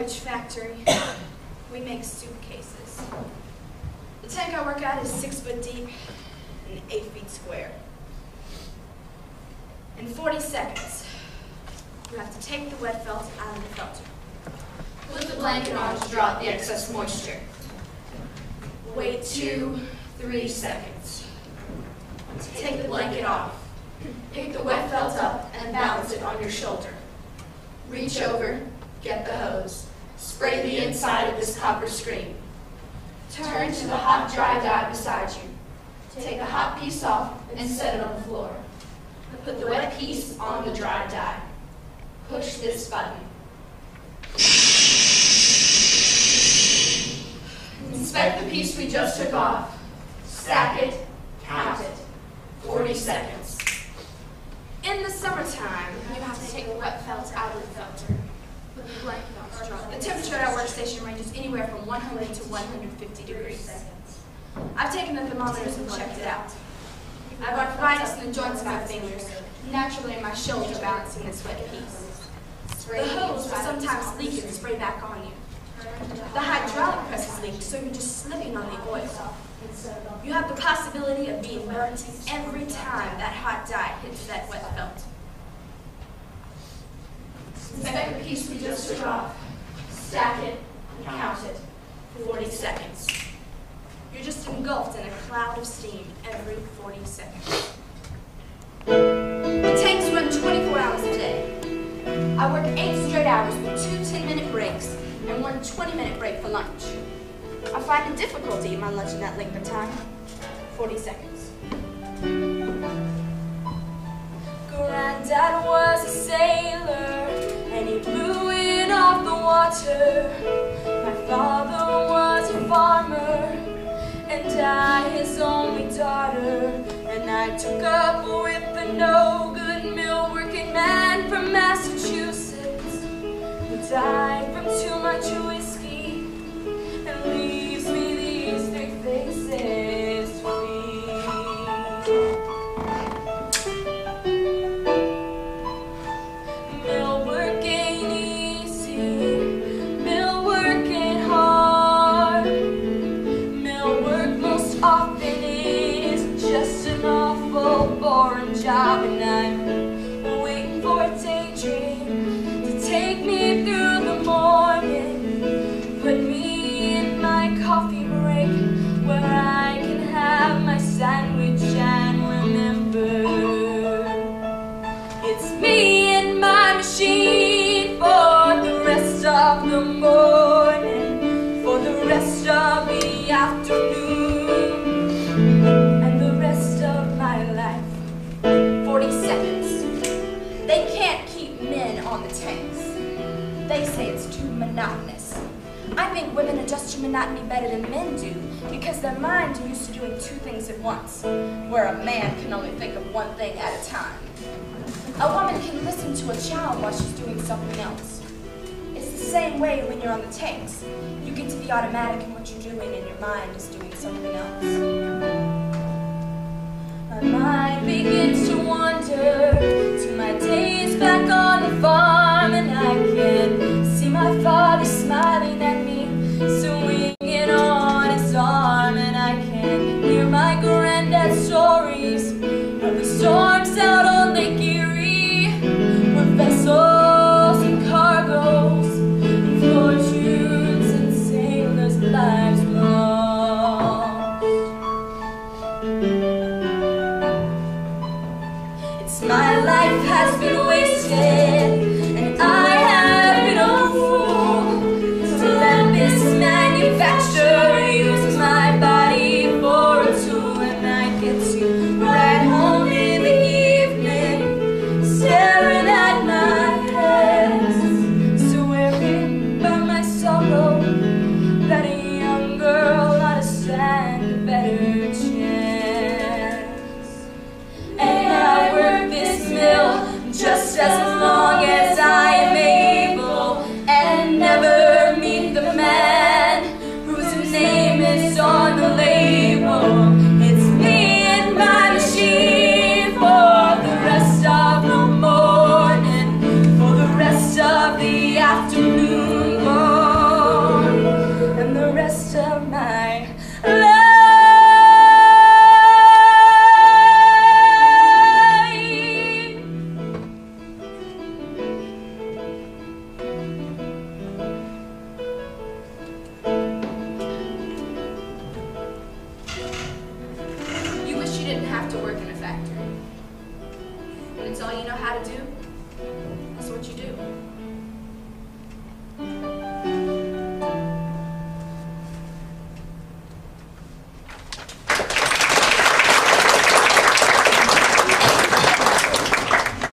sandwich factory. We make suitcases. The tank I work at is 6 foot deep and 8 feet square. In 40 seconds, you have to take the wet felt out of the filter. Put the blanket on to draw out the excess moisture. Wait 2-3 seconds. Take the blanket off. Pick the wet felt up and balance it on your shoulder. Reach over, get the hose. Spray the inside of this copper screen. Turn to the hot dry dye beside you. Take a hot piece off and set it on the floor. Put the wet piece on the dry dye. Push this button. Inspect the piece we just took off. Stack it, count it. 40 seconds. In the summertime, you have to take the wet felt out of the filter. With the blank felt drawn. The temperature at our workstation ranges anywhere from 100 to 150 degrees. I've taken the thermometers and checked it out. I've arthritis in the joints of my fingers, naturally in my shoulder balancing this wet piece. The hose will sometimes leak and spray back on you. The hydraulic press is leaked, so you're just slipping on the oil. You have the possibility of being burnt every time that hot dye hits that wet felt. Inspect the piece we just took off. Stack it and count it. 40 seconds. You're just engulfed in a cloud of steam every 40 seconds. The tanks run 24 hours a day. I work 8 straight hours with 2 10-minute breaks and 1 20-minute break for lunch. I find a difficulty in my lunch in that length of time. 40 seconds. Granddad was a sailor, and he blew in off the water. My father was a farmer, and I his only daughter. And I took up with a no-good mill-working man from Massachusetts, who died from too much whiskey and leaves me these 3 faces to feed. Mill work ain't easy, mill work ain't hard. Mill work most often is just an awful boring job, and I'm waiting for a daydream to take me through the morning. Put me in my coffee break where I can have my sandwich and remember it's me and my machine for the rest of the morning, for the rest of the afternoon, and the rest of my life. 40 seconds. They can't keep men on the tanks. They say it's too monotonous. I think women adjust to monotony better than men do because their minds are used to doing 2 things at once, where a man can only think of 1 thing at a time. A woman can listen to a child while she's doing something else. It's the same way when you're on the tanks. You get to be automatic in what you're doing and your mind is doing something else. My mind begins to wander to my days back on the farm, and I can see my father smiling at me, swinging on his arm, and I can hear my granddad's stories of the storms out on Lake Erie, where vessels and cargoes and fortunes and sailors' lives lost. It's my life has been wasted, and I have been a fool to let this manufacturer use my body for a tool. And I get to ride home in the evening, staring at my head, swearing by my sorrow that a young girl ought to stand a better chance. And I work this mill just as long you know how to do?